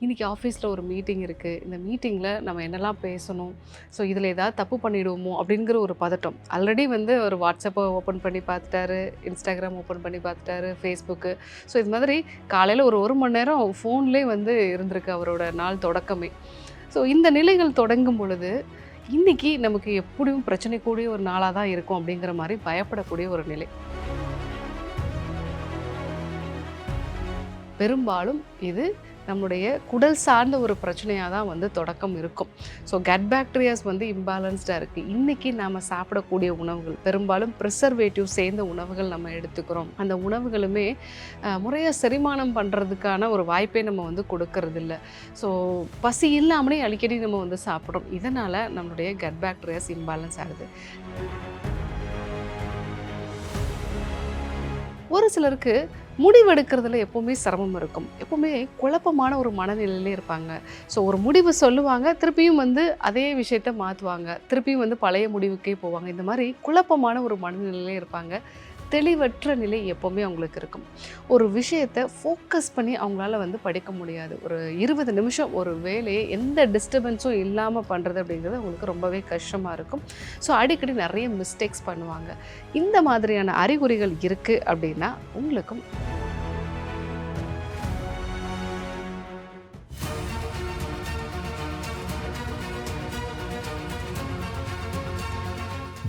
இன்றைக்கி ஆஃபீஸில் ஒரு மீட்டிங் இருக்குது, இந்த மீட்டிங்கில் நம்ம என்னெல்லாம் பேசணும், ஸோ இதில் ஏதாவது தப்பு பண்ணிவிடுவோமோ அப்படிங்கிற ஒரு பதட்டம். ஆல்ரெடி வந்து ஒரு வாட்ஸ்அப்பை ஓப்பன் பண்ணி பார்த்துட்டாரு, இன்ஸ்டாகிராம் ஓப்பன் பண்ணி பார்த்துட்டாரு, ஃபேஸ்புக்கு. ஸோ இது மாதிரி காலையில் ஒரு 1 மணி நேரம் ஃபோன்லேயே வந்து இருந்திருக்கு அவரோட நாள் தொடக்கமே. ஸோ இந்த நிலைகள் தொடங்கும் பொழுது இன்றைக்கி நமக்கு எப்படியும் பிரச்சனை கூடிய ஒரு நாளாக தான் இருக்கும் அப்படிங்கிற மாதிரி பயப்படக்கூடிய ஒரு நிலை. பெரும்பாலும் இது நம்முடைய குடல் சார்ந்த ஒரு பிரச்சனையாக தான் வந்து தொடக்கம் இருக்கும். ஸோ கட் பாக்டீரியாஸ் வந்து இம்பேலன்ஸ்டாக இருக்குது. இன்றைக்கி நாம் சாப்பிடக்கூடிய உணவுகள் பெரும்பாலும் ப்ரிசர்வேட்டிவ் சேர்ந்த உணவுகள் நம்ம எடுத்துக்கிறோம். அந்த உணவுகளுமே முறையாக செரிமானம் பண்ணுறதுக்கான ஒரு வாய்ப்பே நம்ம வந்து கொடுக்கறதில்ல. ஸோ பசி இல்லாமலே அடிக்கடி நம்ம வந்து சாப்பிட்றோம். இதனால் நம்மளுடைய கட் பாக்டீரியாஸ் இம்பேலன்ஸ் ஆகுது. ஒரு சிலருக்கு முடிவெடுக்கிறதுல எப்போவுமே சிரமம் இருக்கும். எப்போவுமே குழப்பமான ஒரு மனநிலையிலே இருப்பாங்க. ஸோ ஒரு முடிவு சொல்லுவாங்க, திருப்பியும் வந்து அதே விஷயத்த மாற்றுவாங்க, திருப்பியும் வந்து பழைய முடிவுக்கே போவாங்க. இந்த மாதிரி குழப்பமான ஒரு மனநிலையிலே இருப்பாங்க. தெளிவற்ற நிலை எப்போவுமே அவங்களுக்கு இருக்கும். ஒரு விஷயத்தை ஃபோக்கஸ் பண்ணி அவங்களால வந்து படிக்க முடியாது. ஒரு 20 நிமிஷம் ஒரு வேலையை எந்த டிஸ்டர்பன்ஸும் இல்லாமல் பண்ணுறது அப்படிங்கிறது அவங்களுக்கு ரொம்பவே கஷ்டமாக இருக்கும். ஸோ அடிக்கடி நிறைய மிஸ்டேக்ஸ் பண்ணுவாங்க. இந்த மாதிரியான அறிகுறிகள் இருக்குது அப்படின்னா உங்களுக்கும்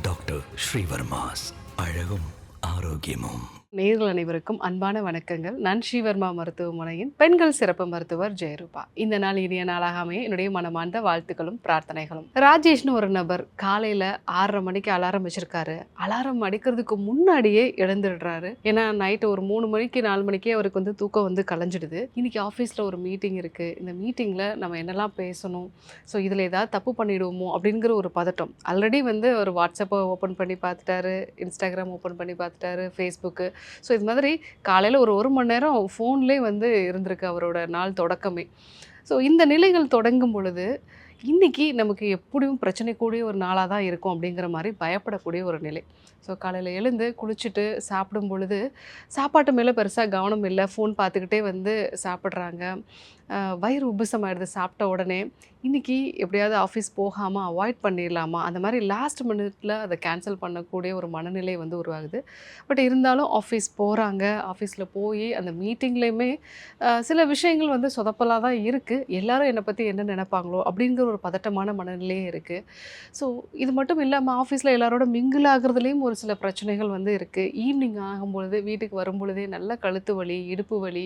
டாக்டர் ஸ்ரீவர்மாஸ் அழகும் ஆரோக்கியமும். நேயர்கள் அனைவருக்கும் அன்பான வணக்கங்கள். நான் ஸ்ரீவர்மா மருத்துவமனையின் பெண்கள் சிறப்பு மருத்துவர் ஜெயரூபா. இந்த நாள் இனிய நாளாக அமைய என்னுடைய மனமார்ந்த வாழ்த்துக்களும் பிரார்த்தனைகளும். ராஜேஷ்னு ஒரு நபர் காலையில் 6:30 மணிக்கு அலாரம் வச்சிருக்காரு. அலாரம் அடிக்கிறதுக்கு முன்னாடியே எழுந்துடுறாரு. ஏன்னா நைட்டு ஒரு 3 மணிக்கு 4 மணிக்கே அவருக்கு வந்து தூக்கம் வந்து கலைஞ்சிடுது. இன்னைக்கு ஆஃபீஸில் ஒரு மீட்டிங் இருக்குது, இந்த மீட்டிங்கில் நம்ம என்னெல்லாம் பேசணும், ஸோ இதில் ஏதாவது தப்பு பண்ணிவிடுவோமோ அப்படிங்கிற ஒரு பதட்டம். ஆல்ரெடி வந்து ஒரு வாட்ஸ்அப்பை ஓப்பன் பண்ணி பார்த்துட்டாரு, இன்ஸ்டாகிராம் ஓப்பன் பண்ணி பார்த்துட்டாரு, ஃபேஸ்புக்கு. ஸோ இது மாதிரி காலையில் ஒரு 1 மணி நேரம் ஃபோன்லேயே வந்து இருந்திருக்கு அவரோட நாள் தொடக்கமே. ஸோ இந்த நிலைகள் தொடங்கும் பொழுது இன்றைக்கி நமக்கு எப்படியும் பிரச்சனை கூடிய ஒரு நாளாக தான் இருக்கும் அப்படிங்கிற மாதிரி பயப்படக்கூடிய ஒரு நிலை. ஸோ காலையில் எழுந்து குளிச்சுட்டு சாப்பிடும் பொழுது சாப்பாட்டு மேலே பெருசாக கவனம் இல்லை, ஃபோன் பார்த்துக்கிட்டே வந்து சாப்பிட்றாங்க. வயிறு உபசமாயிடுது சாப்பிட்ட உடனே. இன்றைக்கி எப்படியாவது ஆஃபீஸ் போகாமல் அவாய்ட் பண்ணிடலாமா, அந்த மாதிரி லாஸ்ட் மினிட்ல அதை கேன்சல் பண்ணக்கூடிய ஒரு மனநிலை வந்து உருவாகுது. பட் இருந்தாலும் ஆஃபீஸ் போகிறாங்க. ஆஃபீஸில் போய் அந்த மீட்டிங்லேயுமே சில விஷயங்கள் வந்து சொதப்பலாக தான் இருக்குது. எல்லாரும் என்னை பற்றி என்ன நினைப்பாங்களோ அப்படிங்கிற ஒரு பதட்டமான மனநிலையே இருக்குது. ஸோ இது மட்டும் இல்லாமல் ஆஃபீஸில் எல்லாரோட மிங்கிள் ஆகுறதுலேயும் ஒரு சில பிரச்சனைகள் வந்து இருக்குது. ஈவினிங் ஆகும்பொழுது வீட்டுக்கு வரும்பொழுதே நல்ல கழுத்து வலி, இடுப்பு வலி,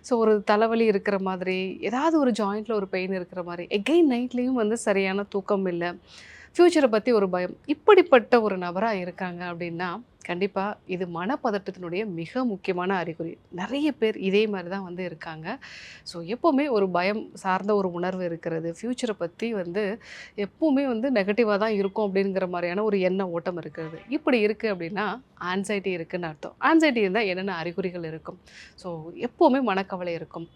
ஸோ ஒரு தலைவலி இருக்கிற மாதிரி, ஏதாவது ஒரு ஜாயிண்டில் ஒரு பெயின் இருக்கிற மாதிரி, எகெயின் நைட்லேயும் வந்து சரியான தூக்கம் இல்லை, ஃப்யூச்சரை பற்றி ஒரு பயம். இப்படிப்பட்ட ஒரு நபராக இருக்காங்க அப்படின்னா கண்டிப்பாக இது மனப்பதட்டத்தினுடைய மிக முக்கியமான அறிகுறி. நிறைய பேர் இதே மாதிரி தான் வந்து இருக்காங்க. ஸோ எப்போவுமே ஒரு பயம் சார்ந்த ஒரு உணர்வு இருக்கிறது, ஃப்யூச்சரை பற்றி வந்து எப்போவுமே வந்து நெகட்டிவாக தான் இருக்கும் அப்படிங்கிற மாதிரியான ஒரு எண்ண ஓட்டம் இருக்கிறது. இப்படி இருக்குது அப்படின்னா ஆன்சைட்டி இருக்குதுன்னு அர்த்தம். ஆன்சைட்டி இருந்தால் என்னென்ன அறிகுறிகள் இருக்கும்? ஸோ எப்போவுமே மனக்கவலை இருக்கும்,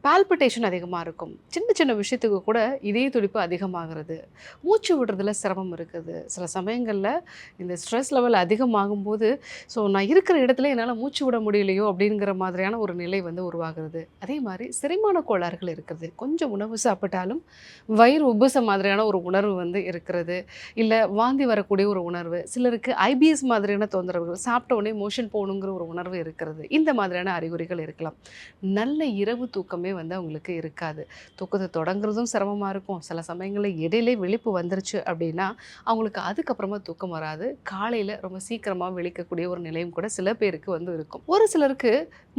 பால்பிட்டேஷன் அதிகமாக இருக்கும், சின்ன சின்ன விஷயத்துக்கு கூட இதய துடிப்பு அதிகமாகிறது, மூச்சு விடுறதுல சிரமம் இருக்குது. சில சமயங்களில் இந்த ஸ்ட்ரெஸ் லெவல் அதிகமாகும்போது ஸோ நான் இருக்கிற இடத்துல என்னால் மூச்சு விட முடியலையோ அப்படிங்கிற மாதிரியான ஒரு நிலை வந்து உருவாகிறது. அதே மாதிரி செரிமான கோளாறுகள் இருக்கிறது. கொஞ்சம் உணவு சாப்பிட்டாலும் வயிறு உபச மாதிரியான ஒரு உணர்வு வந்து இருக்கிறது, இல்லை வாந்தி வரக்கூடிய ஒரு உணர்வு. சிலருக்கு ஐபிஎஸ் மாதிரியான தொந்தரவுகள், சாப்பிட்ட உடனே மோஷன் போகணுங்கிற ஒரு உணர்வு இருக்கிறது. இந்த மாதிரியான அறிகுறிகள் இருக்கலாம். நல்ல இரவு தூக்கமே வந்து அவங்களுக்கு இருக்காது. தூக்கத்தை தொடங்குறதும் சிரமமாக இருக்கும். சில சமயங்களில் இடையிலே விழிப்பு வந்துருச்சு அப்படின்னா அவங்களுக்கு அதுக்கப்புறமா தூக்கம் வராது. காலையில் ரொம்ப சீக்கிரமாக விழிக்கக்கூடிய ஒரு நிலையும் கூட சில பேருக்கு வந்து இருக்கும். ஒரு சிலருக்கு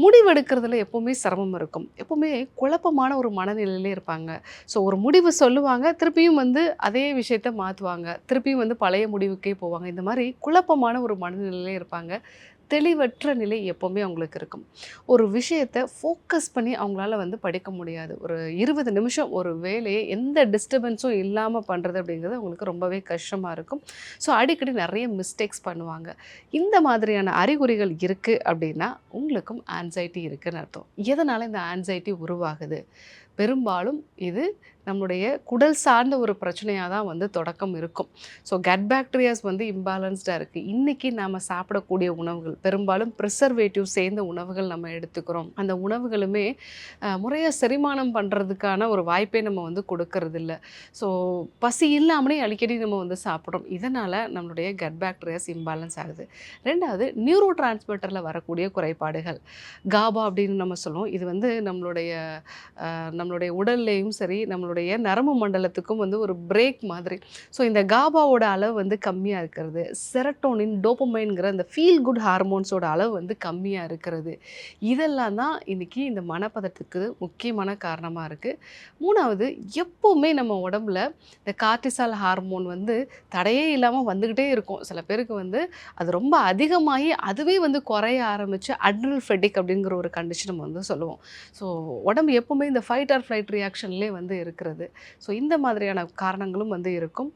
முடிவெடுக்கிறதுல எப்போவுமே சிரமம் இருக்கும். எப்போவுமே குழப்பமான ஒரு மனநிலையிலே இருப்பாங்க. ஸோ ஒரு முடிவு சொல்லுவாங்க, திருப்பியும் வந்து அதே விஷயத்த மாற்றுவாங்க, திருப்பியும் வந்து பழைய முடிவுக்கே போவாங்க. இந்த மாதிரி குழப்பமான ஒரு மனநிலையிலே இருப்பாங்க. தெளிவற்ற நிலை எப்போவுமே அவங்களுக்கு இருக்கும். ஒரு விஷயத்தை ஃபோக்கஸ் பண்ணி அவங்களால வந்து படிக்க முடியாது. ஒரு 20 நிமிஷம் ஒரு வேலையை எந்த டிஸ்டர்பன்ஸும் இல்லாமல் பண்ணுறது அப்படிங்கிறது அவங்களுக்கு ரொம்பவே கஷ்டமாக இருக்கும். ஸோ அடிக்கடி நிறைய மிஸ்டேக்ஸ் பண்ணுவாங்க. இந்த மாதிரியான அறிகுறிகள் இருக்குது அப்படின்னா உங்களுக்கும் ஆன்சைட்டி இருக்குதுன்னு அர்த்தம். எதனால் இந்த ஆன்சைட்டி உருவாகுது? பெரும்பாலும் இது நம்முடைய குடல் சார்ந்த ஒரு பிரச்சனையாக தான் வந்து தொடக்கம் இருக்கும். ஸோ கட் பாக்டீரியாஸ் வந்து இம்பேலன்ஸ்டாக இருக்குது. இன்றைக்கி நாம் சாப்பிடக்கூடிய உணவுகள் பெரும்பாலும் ப்ரிசர்வேட்டிவ் சேர்ந்த உணவுகள் நம்ம எடுத்துக்கிறோம். அந்த உணவுகளுமே முறையாக செரிமானம் பண்ணுறதுக்கான ஒரு வாய்ப்பே நம்ம வந்து கொடுக்கறதில்ல. ஸோ பசி இல்லாமலே அடிக்கடி நம்ம வந்து சாப்பிட்றோம். இதனால் நம்மளுடைய கட் பாக்டீரியாஸ் இம்பேலன்ஸ் ஆகுது. ரெண்டாவது நியூரோ டிரான்ஸ்மிட்டரில் வரக்கூடிய குறைபாடுகள் காபா அப்படின்னு நம்ம சொல்லுவோம். இது வந்து நம்மளுடைய உடல்லையும் சரி நம்மளுடைய நரம்பு மண்டலத்துக்கும் வந்து ஒரு பிரேக் மாதிரி. ஸோ இந்த காபாவோட அளவு வந்து கம்மியாக இருக்கிறது, செரட்டோனின் டோப்பமைன்கிற அந்த ஃபீல் குட் ஹார்மோன்ஸோட அளவு வந்து கம்மியாக இருக்கிறது, இதெல்லாம் தான் இன்றைக்கி இந்த மனப்பதத்துக்கு முக்கியமான காரணமாக இருக்குது. மூணாவது, எப்போவுமே நம்ம உடம்புல இந்த கார்டிசால் ஹார்மோன் வந்து தடையே இல்லாமல் வந்துக்கிட்டே இருக்கும். சில பேருக்கு வந்து அது ரொம்ப அதிகமாகி அதுவே வந்து குறைய ஆரம்பித்து அட்ரினல் ஃபெட்டிக் அப்படிங்கிற ஒரு கண்டிஷன் நம்ம வந்து சொல்லுவோம். ஸோ உடம்பு எப்போவுமே இந்த ஃபைட் ஆர் ஃப்ளைட் ரியாக்ஷன்லேயே வந்து இருக்கிறது. ஸோ இந்த மாதிரியான காரணங்களும் வந்து இருக்கும்.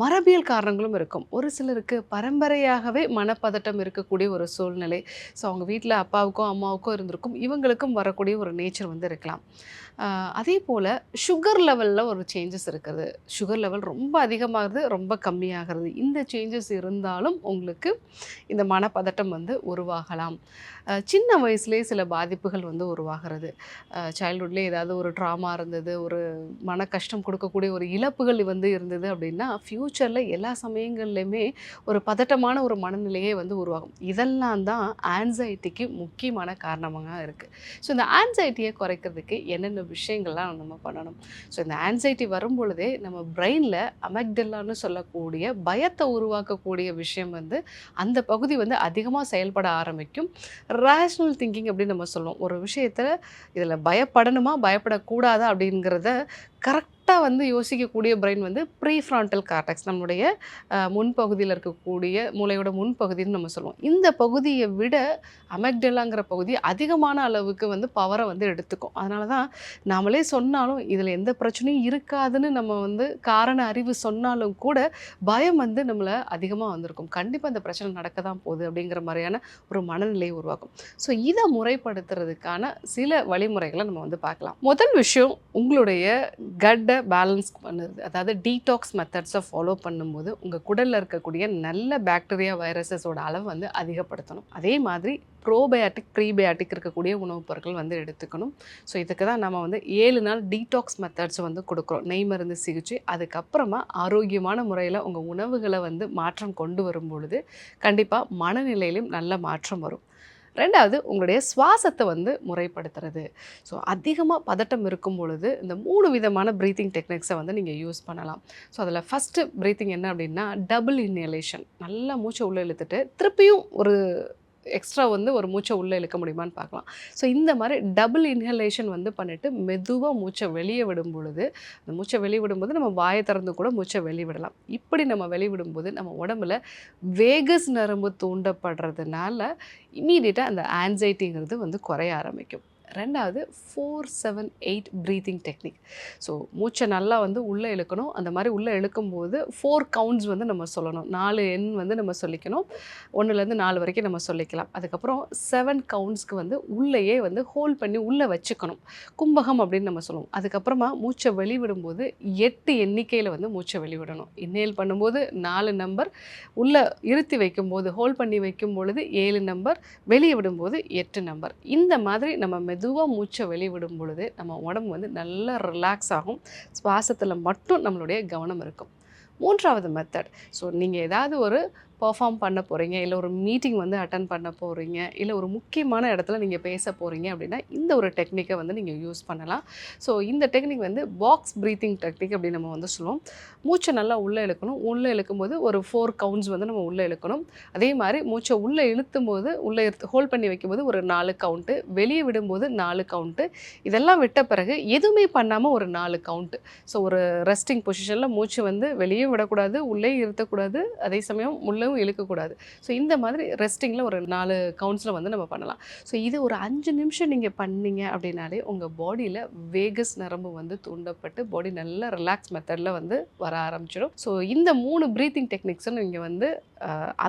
மரபியல் காரணங்களும் இருக்கும். ஒரு சிலருக்கு பரம்பரையாகவே மனப்பதட்டம் இருக்கக்கூடிய ஒரு சூழ்நிலை. ஸோ அவங்க வீட்டில் அப்பாவுக்கோ அம்மாவுக்கோ இருந்திருக்கும், இவங்களுக்கும் வரக்கூடிய ஒரு நேச்சர் வந்து இருக்கலாம். அதே போல் சுகர் லெவலில் ஒரு சேஞ்சஸ் இருக்குது. சுகர் லெவல் ரொம்ப அதிகமாகிறது, ரொம்ப கம்மியாகிறது. இந்த சேஞ்சஸ் இருந்தாலும் உங்களுக்கு இந்த மனப்பதட்டம் வந்து உருவாகலாம். சின்ன வயசுலேயே சில பாதிப்புகள் வந்து உருவாகிறது. சைல்ட்ஹுட்லேயே ஏதாவது ஒரு ட்ராமா இருந்தது, ஒரு மன கஷ்டம் கொடுக்கக்கூடிய ஒரு இழப்புகள் வந்து இருந்தது அப்படின்னா ஃப்யூச்சரில் எல்லா சமயங்கள்லையுமே ஒரு பதட்டமான ஒரு மனநிலையே வந்து உருவாகும். இதெல்லாம் தான் ஆன்சைட்டிக்கு முக்கியமான காரணமாக இருக்குது. ஸோ இந்த ஆன்சைட்டியை குறைக்கிறதுக்கு என்னென்ன விஷயங்கள்லாம் நம்ம பண்ணணும்? ஸோ இந்த ஆன்சைட்டி வரும் பொழுதே நம்ம பிரெயினில் அமெக்டெல்லான்னு சொல்லக்கூடிய பயத்தை உருவாக்கக்கூடிய விஷயம் வந்து அந்த பகுதி வந்து அதிகமாக செயல்பட ஆரம்பிக்கும். ரேஷ்னல் திங்கிங் அப்படின்னு நம்ம சொல்லுவோம். ஒரு விஷயத்தில் இதில் பயப்படணுமா பயப்படக்கூடாதா அப்படிங்கிறத கரெக்டாக வந்து யோசிக்கக்கூடிய பிரெயின் வந்து ப்ரீஃப்ரான்டல் கார்டெக்ஸ், நம்மளுடைய முன்பகுதியில் இருக்கக்கூடிய மூளையோட முன்பகுதின்னு நம்ம சொல்லுவோம். இந்த பகுதியை விட அமெக்டெல்லாங்கிற பகுதி அதிகமான அளவுக்கு வந்து பவரை வந்து எடுத்துக்கும். அதனால தான் நாமளே சொன்னாலும் இதில் எந்த பிரச்சனையும் இருக்காதுன்னு நம்ம வந்து காரண அறிவு சொன்னாலும் கூட பயம் வந்து நம்மளை அதிகமாக வந்திருக்கும். கண்டிப்பாக இந்த பிரச்சனை நடக்க தான் போகுது அப்படிங்கிற மாதிரியான ஒரு மனநிலையை உருவாக்கும். ஸோ இதை முறைப்படுத்துறதுக்கான சில வழிமுறைகளை நம்ம வந்து பார்க்கலாம். முதல் விஷயம், உங்களுடைய கட்டை பேலன்ஸ் பண்ணுறது, அதாவது டீடாக்ஸ் மெத்தட்ஸை ஃபாலோ பண்ணும்போது உங்கள் குடலில் இருக்கக்கூடிய நல்ல பாக்டீரியா வைரஸஸோட அளவு வந்து அதிகப்படுத்தணும். அதே மாதிரி ப்ரோபயாட்டிக் ப்ரீபயாட்டிக் இருக்கக்கூடிய உணவுப் பொருட்கள் வந்து எடுத்துக்கணும். ஸோ இதுக்கு தான் நம்ம வந்து 7 நாள் டீடாக்ஸ் மெத்தட்ஸ் வந்து கொடுக்குறோம். நெய் மருந்து சிகிச்சை. அதுக்கப்புறமா ஆரோக்கியமான முறையில் உங்கள் உணவுகளை வந்து மாற்றம் கொண்டு வரும் பொழுது கண்டிப்பாக மனநிலையிலும் நல்ல மாற்றம் வரும். ரெண்டாவது, உங்களுடைய சுவாசத்தை வந்து முறைப்படுத்துறது. ஸோ அதிகமாக பதட்டம் இருக்கும் பொழுது இந்த 3 விதமான ப்ரீத்திங் டெக்னிக்ஸை வந்து நீங்கள் யூஸ் பண்ணலாம். ஸோ அதில் ஃபஸ்ட்டு ப்ரீத்திங் என்ன அப்படின்னா டபுள் இன்ஹலேஷன். நல்லா மூச்சை உள்ளே இழுத்துட்டு திருப்பியும் ஒரு எக்ஸ்ட்ரா வந்து ஒரு மூச்சை உள்ளே இழுக்க முடியுமான்னு பார்க்கலாம். ஸோ இந்த மாதிரி டபுள் இன்ஹலேஷன் வந்து பண்ணிவிட்டு மெதுவாக மூச்சை வெளியே விடும் பொழுது, அந்த மூச்சை வெளியே விடும்போது நம்ம வாயை திறந்து கூட மூச்சை வெளியே விடலாம். இப்படி நம்ம வெளிவிடும்போது நம்ம உடம்புல வேகஸ் நரம்பு தூண்டப்படுறதுனால இம்மீடியட்டாக அந்த ஆன்சைட்டிங்கிறது வந்து குறைய ஆரம்பிக்கும். ரெண்டாவது 4-7-8 ப்ரீத்திங் டெக்னிக். ஸோ மூச்சை நல்லா வந்து உள்ளே இழுக்கணும். அந்த மாதிரி உள்ளே இழுக்கும்போது 4 கவுண்ட்ஸ் வந்து நம்ம சொல்லணும். 4 எண் வந்து நம்ம சொல்லிக்கணும். 1லேருந்து 4 வரைக்கும் நம்ம சொல்லிக்கலாம். அதுக்கப்புறம் 7 கவுண்ட்ஸ்க்கு வந்து உள்ளேயே வந்து ஹோல்ட் பண்ணி உள்ளே வச்சுக்கணும். கும்பகம் அப்படின்னு நம்ம சொல்லுவோம். அதுக்கப்புறமா மூச்சை வெளிவிடும்போது 8 எண்ணிக்கையில் வந்து மூச்சை வெளிவிடணும். இன்ஹேல் பண்ணும்போது 4 நம்பர், உள்ளே இருத்தி வைக்கும்போது ஹோல்ட் பண்ணி வைக்கும் பொழுது 7 நம்பர், வெளியே விடும்போது 8 நம்பர். இந்த மாதிரி நம்ம மெதுவாக மூச்சை வெளிவிடும் பொழுது நம்ம உடம்பு வந்து நல்லா ரிலாக்ஸ் ஆகும். சுவாசத்தில் மட்டும் நம்மளுடைய கவனம் இருக்கும். மூன்றாவது மெத்தட், ஸோ நீங்கள் ஏதாவது ஒரு பர்ஃபார்ம் பண்ண போகிறீங்க, இல்லை ஒரு மீட்டிங் வந்து அட்டன் பண்ண போகிறீங்க, இல்லை ஒரு முக்கியமான இடத்துல நீங்கள் பேச போகிறீங்க அப்படின்னா இந்த ஒரு டெக்னிக்கை வந்து நீங்கள் யூஸ் பண்ணலாம். ஸோ இந்த டெக்னிக் வந்து பாக்ஸ் ப்ரீத்திங் டெக்னிக் அப்படின்னு நம்ம வந்து சொல்லுவோம். மூச்சை நல்லா உள்ளே இழுக்கணும். உள்ளே இழுக்கும்போது ஒரு 4 கவுண்ட்ஸ் வந்து நம்ம உள்ளே இழுக்கணும். அதே மாதிரி மூச்சை உள்ளே இழுத்தும் போது உள்ளே ஹோல்ட் பண்ணி வைக்கும்போது ஒரு 4 கவுண்ட்டு, வெளியே விடும்போது 4 கவுண்ட்டு. இதெல்லாம் விட்ட பிறகு எதுவுமே பண்ணாமல் ஒரு 4 கவுண்ட்டு. ஸோ ஒரு ரெஸ்டிங் பொசிஷனில் மூச்சு வந்து வெளியே விடக்கூடாது, உள்ளே இருத்தக்கூடாது, அதே சமயம் உள்ளே இழுக்கக்கூடாது. ஸோ இந்த மாதிரி ரெஸ்டிங்கில் ஒரு 4 கவுண்ட்ஸில் வந்து நம்ம பண்ணலாம். ஸோ இது ஒரு 5 நிமிஷம் நீங்கள் பண்ணீங்க அப்படின்னாலே உங்கள் பாடியில் வேகஸ் நரம்பு வந்து தூண்டப்பட்டு பாடி நல்லா ரிலாக்ஸ் மெத்தடில் வந்து வர ஆரம்பிச்சிடும். ஸோ இந்த 3 ப்ரீத்திங் டெக்னிக்ஸும் நீங்கள் வந்து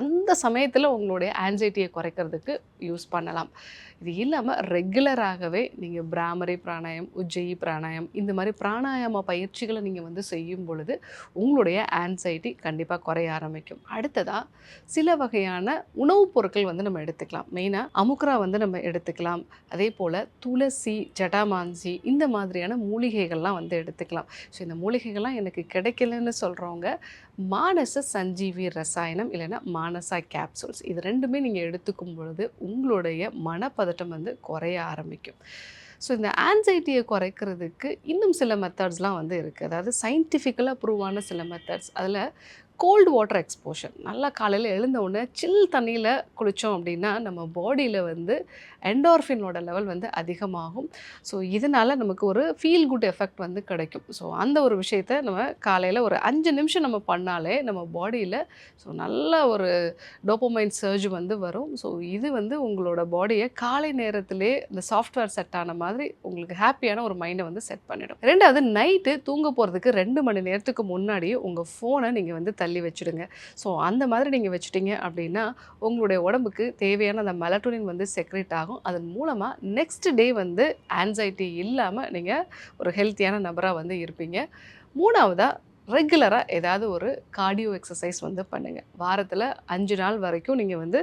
அந்த சமயத்தில் உங்களுடைய ஆன்சைட்டியை குறைக்கிறதுக்கு யூஸ் பண்ணலாம். இது இல்லாமல் ரெகுலராகவே நீங்கள் பிராமரி பிராணாயம், உஜ்ஜயி பிராணாயம் இந்த மாதிரி பிராணாயாம பயிற்சிகளை நீங்கள் வந்து செய்யும் பொழுது உங்களுடைய ஆன்சைட்டி கண்டிப்பாக குறைய ஆரம்பிக்கும். அடுத்ததாக சில வகையான உணவுப் பொருட்கள் வந்து நம்ம எடுத்துக்கலாம். மெயினாக அமுக்ரா வந்து நம்ம எடுத்துக்கலாம். அதே போல் துளசி, ஜடாமாஞ்சி இந்த மாதிரியான மூலிகைகள்லாம் வந்து எடுத்துக்கலாம். ஸோ இந்த மூலிகைகள்லாம் எனக்கு கிடைக்கலன்னு சொல்கிறவங்க மானச சஞ்சீவி ரசாயனம் இல்லைன்னா மானசா கேப்சூல்ஸ் இது ரெண்டுமே நீங்கள் எடுத்துக்கும் பொழுது உங்களுடைய மனப்பதட்டம் வந்து குறைய ஆரம்பிக்கும். ஸோ இந்த ஆன்சைட்டியை குறைக்கிறதுக்கு இன்னும் சில மெத்தட்ஸ்லாம் வந்து இருக்குது. அதாவது சயின்டிஃபிக்கலாக ப்ரூவான சில மெத்தட்ஸ். அதில் கோல்டு வாட்டர் எக்ஸ்போஷர். நல்லா காலையில் எழுந்த உடனே சில் தண்ணியில் குளித்தோம் அப்படின்னா நம்ம பாடியில் வந்து என்டார்ஃபினோட லெவல் வந்து அதிகமாகும். ஸோ இதனால் நமக்கு ஒரு ஃபீல் குட் எஃபெக்ட் வந்து கிடைக்கும். ஸோ அந்த ஒரு விஷயத்தை நம்ம காலையில் ஒரு 5 நிமிஷம் நம்ம பண்ணாலே நம்ம பாடியில் ஸோ நல்ல ஒரு டோபமைன் சர்ஜ் வந்து வரும். ஸோ இது வந்து உங்களோட பாடியை காலை நேரத்திலே இந்த சாஃப்ட்வேர் செட் ஆன மாதிரி உங்களுக்கு ஹாப்பியான ஒரு மைண்டை வந்து செட் பண்ணிடும். ரெண்டாவது, நைட்டு தூங்க போகிறதுக்கு 2 மணி நேரத்துக்கு முன்னாடியே உங்கள் ஃபோனை நீங்கள் வந்து தள்ளி வச்சுடுங்க. ஸோ அந்த மாதிரி நீங்கள் வச்சுட்டீங்க அப்படின்னா உங்களுடைய உடம்புக்கு தேவையான அந்த மெலட்டோனின் வந்து செக்ரேட் ஆகும். அதன் மூலமாக நெக்ஸ்ட் டே வந்து ஆன்சைட்டி இல்லாமல் நீங்கள் ஒரு ஹெல்த்தியான நபராக வந்து இருப்பீங்க. மூணாவதாக, ரெகுலராக ஏதாவது ஒரு கார்டியோ எக்ஸசைஸ் வந்து பண்ணுங்கள். வாரத்தில் 5 நாள் வரைக்கும் நீங்கள் வந்து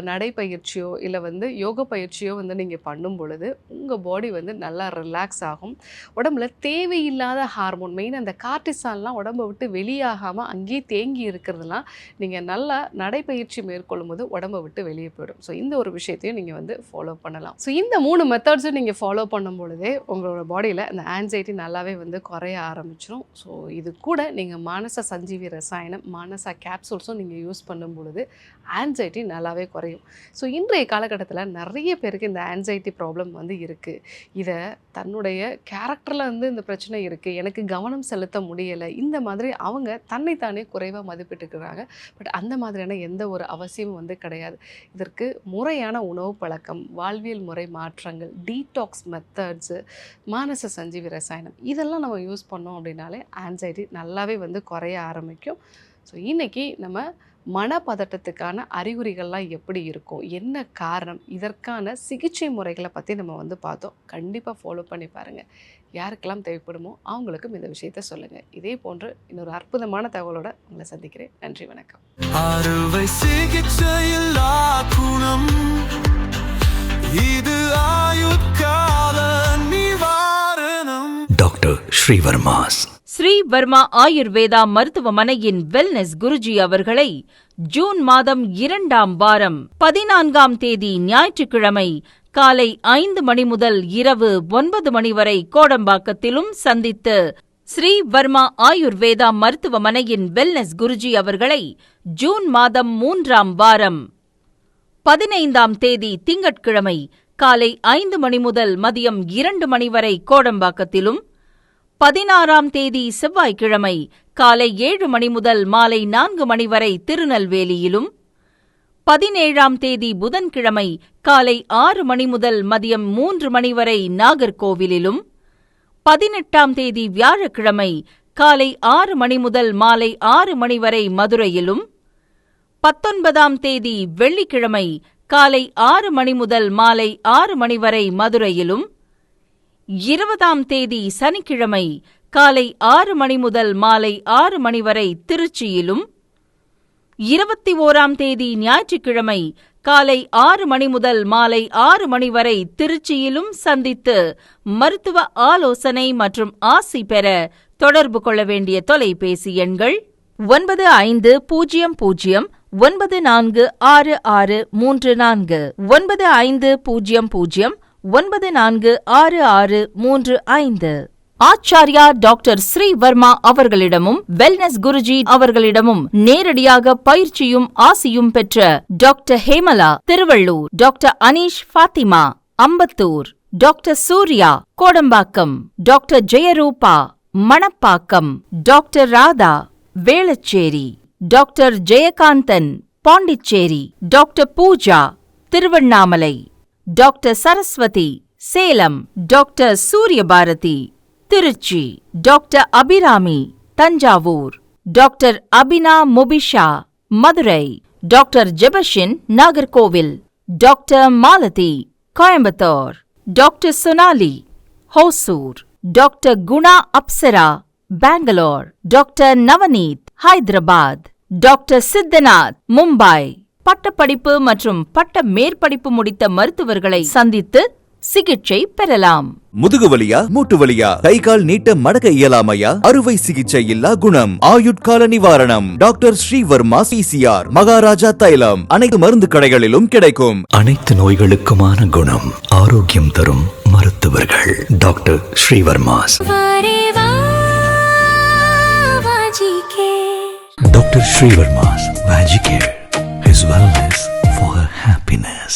நடைப்பயிற்சியோ இல்லை வந்து யோக பயிற்சியோ வந்து நீங்கள் பண்ணும் பொழுது உங்கள் பாடி வந்து நல்லா ரிலாக்ஸ் ஆகும். உடம்புல தேவையில்லாத ஹார்மோன், மெயின் அந்த கார்டிசால்லாம் உடம்பை விட்டு வெளியாகாமல் அங்கேயே தேங்கி இருக்கிறதுலாம் நீங்கள் நல்லா நடைப்பயிற்சி மேற்கொள்ளும் போது உடம்பை விட்டு வெளியே போயிடும். ஸோ இந்த ஒரு விஷயத்தையும் நீங்கள் வந்து ஃபாலோ பண்ணலாம். ஸோ இந்த 3 மெத்தட்ஸும் நீங்கள் ஃபாலோ பண்ணும் பொழுதே உங்களோட பாடியில் அந்த ஆன்சைட்டி நல்லாவே வந்து குறைய ஆரம்பிச்சிடும். ஸோ இது கூட நீங்கள் மானச சஞ்சீவி ரசாயனம், மானசா கேப்சூல்ஸும் நீங்கள் யூஸ் பண்ணும் பொழுது ஆன்சைட்டி நல்லாவே குறையும். ஸோ இன்றைய காலகட்டத்தில் நிறைய பேருக்கு இந்த ஆன்சைட்டி ப்ராப்ளம் வந்து இருக்குது. இதை தன்னுடைய கேரக்டரில் வந்து இந்த பிரச்சனை இருக்குது, எனக்கு கவனம் செலுத்த முடியலை, இந்த மாதிரி அவங்க தன்னைத்தானே குறைவாக மதிப்பிட்டுக்கிறாங்க. பட் அந்த மாதிரியான எந்த ஒரு அவசியமும் வந்து கிடையாது. இதற்கு முறையான உணவு பழக்கம், வாழ்வியல் முறை மாற்றங்கள், டீடாக்ஸ் மெத்தட்ஸு, மானச சஞ்சீவி ரசாயனம் இதெல்லாம் நம்ம யூஸ் பண்ணோம் அப்படின்னாலே ஆன்சைட்டி நல்லாவே வந்து குறைய ஆரம்பிக்கும். ஸோ இன்றைக்கி நம்ம மனப்பதட்டத்துக்கான அறிகுறிகள்லாம் எப்படி இருக்கும், என்ன காரணம், இதற்கான சிகிச்சை முறைகளை பற்றி நம்ம வந்து பார்த்தோம். கண்டிப்பாக ஃபாலோ பண்ணி பாருங்கள். யாருக்கெல்லாம் தேவைப்படுமோ அவங்களுக்கும் இந்த விஷயத்த சொல்லுங்கள். இதே போன்று இன்னொரு அற்புதமான தகவலோட உங்களை சந்திக்கிறேன். நன்றி, வணக்கம். அறுவை சிகிச்சையில் குணம் இது ஆயுட்கால நிவாரணம். டாக்டர் ஸ்ரீவர்மாஸ் ஸ்ரீ வர்மா ஆயுர்வேதா மருத்துவமனையின் வெல்னஸ் குருஜி அவர்களை ஜூன் மாதம் 2ஆம் வாரம் 14ஆம் தேதி ஞாயிற்றுக்கிழமை காலை 5 மணி முதல் இரவு 9 மணி வரை கோடம்பாக்கத்திலும் சந்தித்து ஸ்ரீ வர்மா ஆயுர்வேதா மருத்துவமனையின் வெல்னஸ் குருஜி அவர்களை ஜூன் மாதம் 3ஆம் வாரம் 15ஆம் தேதி திங்கட்கிழமை காலை 5 மணி முதல் மதியம் 2 மணி வரை கோடம்பாக்கத்திலும், 16ஆம் தேதி செவ்வாய்க்கிழமை காலை 7 மணி முதல் மாலை 4 மணி வரை திருநெல்வேலியிலும், 17ஆம் தேதி புதன்கிழமை காலை 6 மணி முதல் மதியம் 3 மணி வரை நாகர்கோவிலிலும், 18ஆம் தேதி வியாழக்கிழமை காலை 6 மணி முதல் மாலை 6 மணி வரை மதுரையிலும், 19ஆம் தேதி வெள்ளிக்கிழமை காலை 6 மணி முதல் மாலை 6 மணி வரை மதுரையிலும், 20ஆம் தேதி சனிக்கிழமை காலை 6 மணி முதல் மாலை 6 மணி வரை திருச்சியிலும், 21ஆம் தேதி ஞாயிற்றுக்கிழமை காலை 6 மணி முதல் மாலை 6 மணி வரை திருச்சியிலும் சந்தித்து மருத்துவ ஆலோசனை மற்றும் ஆசி பெற தொடர்பு கொள்ள வேண்டிய தொலைபேசி எண்கள் 9500 946634 9500 946635. ஆச்சார்யா டாக்டர் ஸ்ரீ வர்மா அவர்களிடமும் வெல்னஸ் குருஜி அவர்களிடமும் நேரடியாக பயிற்சியும் ஆசியும் பெற்ற doctor Hemala Thiruvallur, doctor Aneesh Fathima Ambattur, doctor Surya Kodambakkam, doctor Jayarupa Manapakkam, doctor Radha Velachery, doctor Jayakanthan Pondicherry, doctor Pooja Tiruvannamalai, doctor Saraswathi Salem, doctor Suryabharathi Trichy, doctor Abirami Thanjavur, doctor Abina Mubisha Madurai, doctor Jebashin, Nagercoil. Doctor Malathi, Coimbatore. Doctor Sonali, Hosur. Doctor Guna Apsara, Bangalore. Doctor Navaneeth, Hyderabad. Doctor Siddhanath, Mumbai. பட்டப்படிப்பு மற்றும் பட்ட மேற்படிப்பு முடித்த மருத்துவர்களை சந்தித்து சிகிச்சை பெறலாம். முதுகுவலியா, மூட்டு வலியா, கை கால் நீட்ட மடக்க இயலாமையா, அறுவை சிகிச்சை இல்லா குணம், ஆயுட்கால நிவாரணம். டாக்டர் ஸ்ரீவர்மா PCR, மகாராஜா தைலம். அனைத்து மருந்து கடைகளிலும் கிடைக்கும். அனைத்து நோய்களுக்குமான குணம், ஆரோக்கியம் தரும் மருத்துவர்கள் doctor Srivarma's. Doctor Srivarma's Vajicare. His wellness for her happiness.